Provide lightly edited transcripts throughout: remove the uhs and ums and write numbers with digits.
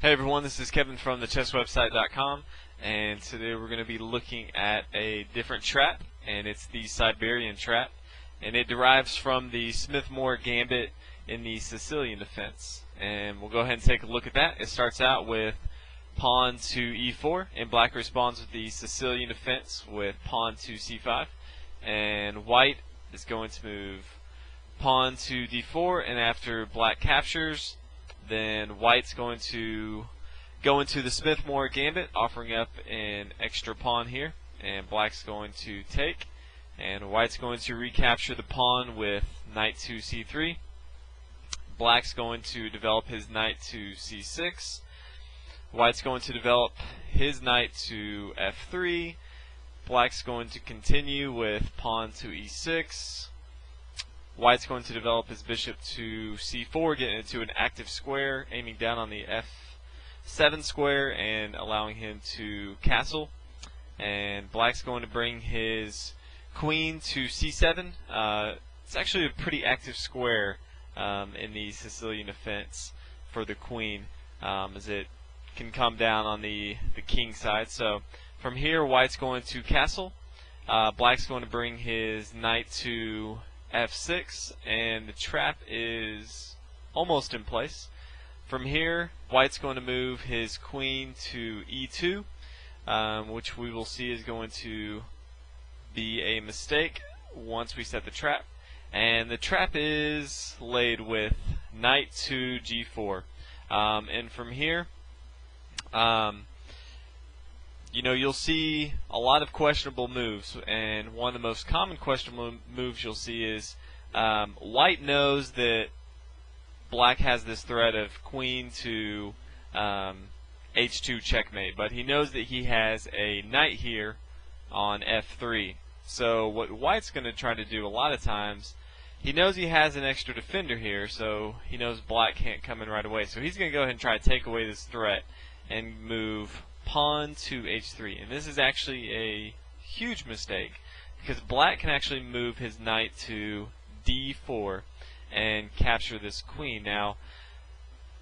Hey everyone, this is Kevin from thechesswebsite.com, and today we're going to be looking at a different trap, and it's the Siberian trap, and it derives from the Smith-Morra gambit in the Sicilian defense. And we'll go ahead and take a look at that. It starts out with pawn to e4, and black responds with the Sicilian defense with pawn to c5, and white is going to move pawn to d4, and after black captures, then white's going to go into the Smith-Morra gambit, offering up an extra pawn here, and black's going to take, and white's going to recapture the pawn with knight to c3. Black's going to develop his knight to c6. White's going to develop his knight to f3. Black's going to continue with pawn to e6. White's going to develop his bishop to c4, getting into an active square, aiming down on the f7 square and allowing him to castle. And black's going to bring his queen to c7. It's actually a pretty active square in the Sicilian defense for the queen, as it can come down on the king side. So from here, white's going to castle. Black's going to bring his knight to f6, and the trap is almost in place. From here, white's going to move his queen to e2, which we will see is going to be a mistake once we set the trap. And the trap is laid with knight to g4. And from here, you'll see a lot of questionable moves, and one of the most common questionable moves you'll see is white knows that black has this threat of queen to h2 checkmate, but he knows that he has a knight here on f3. So what white's going to try to do a lot of times, he knows he has an extra defender here, so he knows black can't come in right away. So he's going to go ahead and try to take away this threat and move pawn to h3, and this is actually a huge mistake because black can actually move his knight to d4 and capture this queen. Now,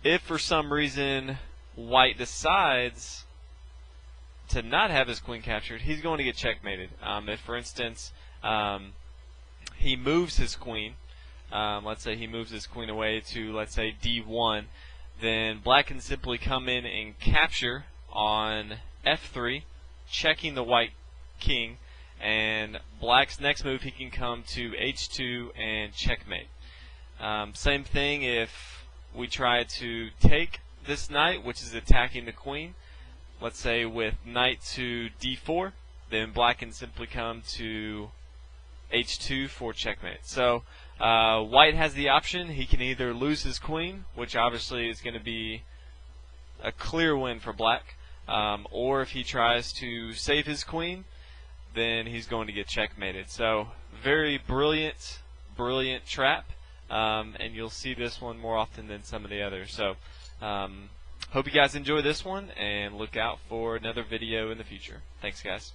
if for some reason white decides to not have his queen captured, he's going to get checkmated. If, for instance, he moves his queen, let's say he moves his queen away to, let's say, d1, then black can simply come in and capture on f3, checking the white king, and black's next move, he can come to h2 and checkmate. Same thing if we try to take this knight, which is attacking the queen, let's say with knight to d4, then black can simply come to h2 for checkmate. So white has the option. He can either lose his queen, which obviously is going to be a clear win for black, or if he tries to save his queen, then he's going to get checkmated. So very brilliant trap, and you'll see this one more often than some of the others. So hope you guys enjoy this one, and look out for another video in the future. Thanks, guys.